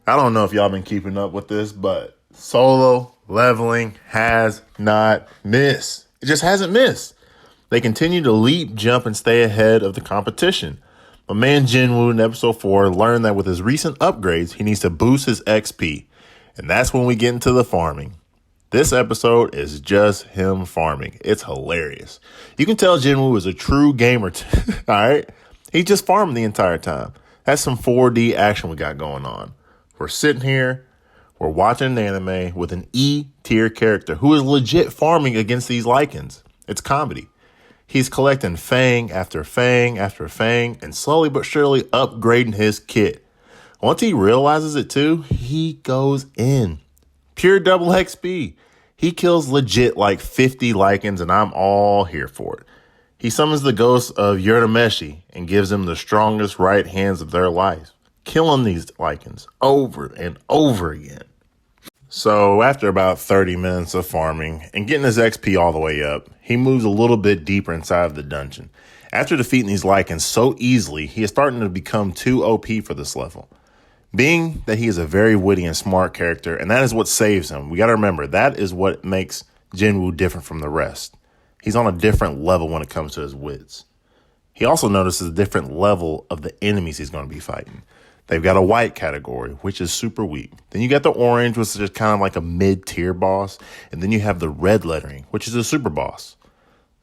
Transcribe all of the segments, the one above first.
I don't know if y'all been keeping up with this, but solo leveling has not missed. It just hasn't missed. They continue to leap, jump, and stay ahead of the competition. My man Jinwoo in episode 4 learned that with his recent upgrades, he needs to boost his XP. And that's when we get into the farming. This episode is just him farming. It's hilarious. You can tell Jinwoo is a true gamer, all right? He's just farming the entire time. That's some 4D action we got going on. We're sitting here, we're watching an anime with an E tier character who is legit farming against these lichens. It's comedy. He's collecting fang after fang after fang and slowly but surely upgrading his kit. Once he realizes it too, he goes in. Pure double XP. He kills legit like 50 lichens and I'm all here for it. He summons the ghost of Urameshi and gives him the strongest right hands of their life, killing these lichens over and over again. So after about 30 minutes of farming and getting his XP all the way up, he moves a little bit deeper inside of the dungeon. After defeating these lichens so easily, he is starting to become too OP for this level. Being that he is a very witty and smart character, and that is what saves him. We got to remember, that is what makes Jinwoo different from the rest. He's on a different level when it comes to his wits. He also notices a different level of the enemies he's going to be fighting. They've got a white category, which is super weak. Then you got the orange, which is just kind of like a mid-tier boss. And then you have the red lettering, which is a super boss.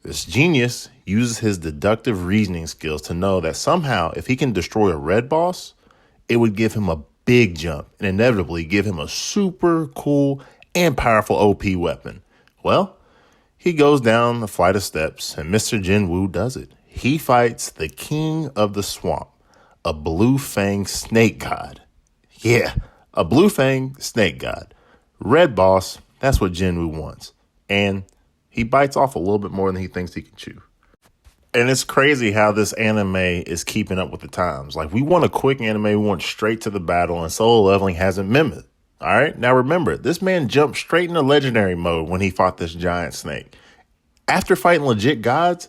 This genius uses his deductive reasoning skills to know that somehow if he can destroy a red boss, it would give him a big jump and inevitably give him a super cool and powerful OP weapon. Well, he goes down the flight of steps and Mr. Jinwoo does it. He fights the king of the swamp, a blue fang snake god. Yeah, a blue fang snake god. Red boss, that's what Jinwoo wants. And he bites off a little bit more than he thinks he can chew. And it's crazy how this anime is keeping up with the times. Like, we want a quick anime, we want straight to the battle, and solo leveling hasn't mimicked. All right, now remember, this man jumped straight into legendary mode when he fought this giant snake. After fighting legit gods,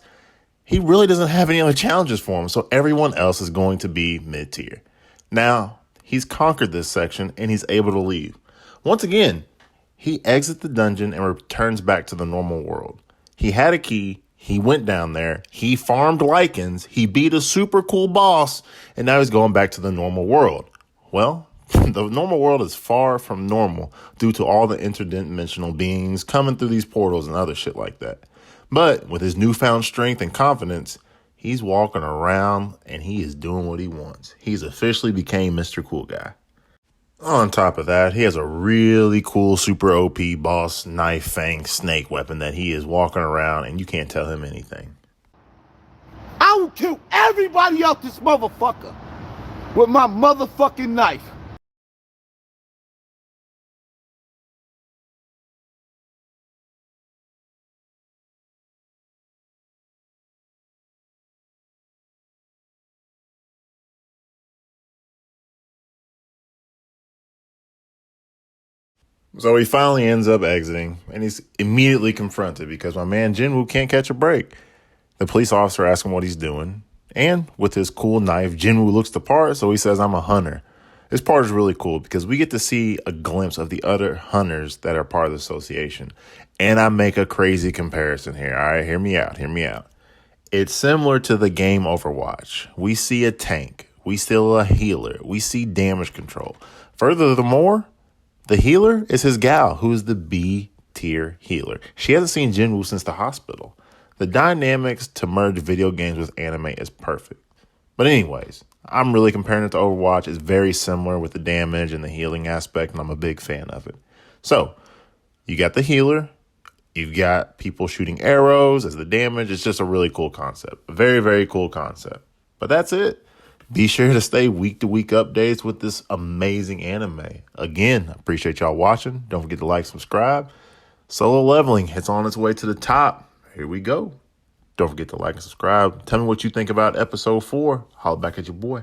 he really doesn't have any other challenges for him, so everyone else is going to be mid-tier. Now, he's conquered this section, and he's able to leave. Once again, he exits the dungeon and returns back to the normal world. He had a key, he went down there, he farmed lichens, he beat a super cool boss, and now he's going back to the normal world. Well, the normal world is far from normal due to all the interdimensional beings coming through these portals and other shit like that. But with his newfound strength and confidence, he's walking around and he is doing what he wants. He's officially became Mr. Cool Guy. On top of that, he has a really cool super OP boss knife fang snake weapon that he is walking around and you can't tell him anything. I will kill everybody out this motherfucker with my motherfucking knife. So he finally ends up exiting, and he's immediately confronted because my man Jinwoo can't catch a break. The police officer asks him what he's doing, and with his cool knife, Jinwoo looks the part, so he says, "I'm a hunter." This part is really cool because we get to see a glimpse of the other hunters that are part of the association. And I make a crazy comparison here. All right, hear me out. It's similar to the game Overwatch. We see a tank, we see a healer, we see damage control. Furthermore, the healer is his gal, who is the B tier healer. She hasn't seen Jinwoo since the hospital. The dynamics to merge video games with anime is perfect. But anyways, I'm really comparing it to Overwatch. It's very similar with the damage and the healing aspect, and I'm a big fan of it. So, you got the healer. You've got people shooting arrows as the damage. It's just a really cool concept. A very, very cool concept. But that's it. Be sure to stay week-to-week updates with this amazing anime. Again, I appreciate y'all watching. Don't forget to like, subscribe. Solo leveling, it's on its way to the top. Here we go. Don't forget to like and subscribe. Tell me what you think about episode 4. Holla back at your boy.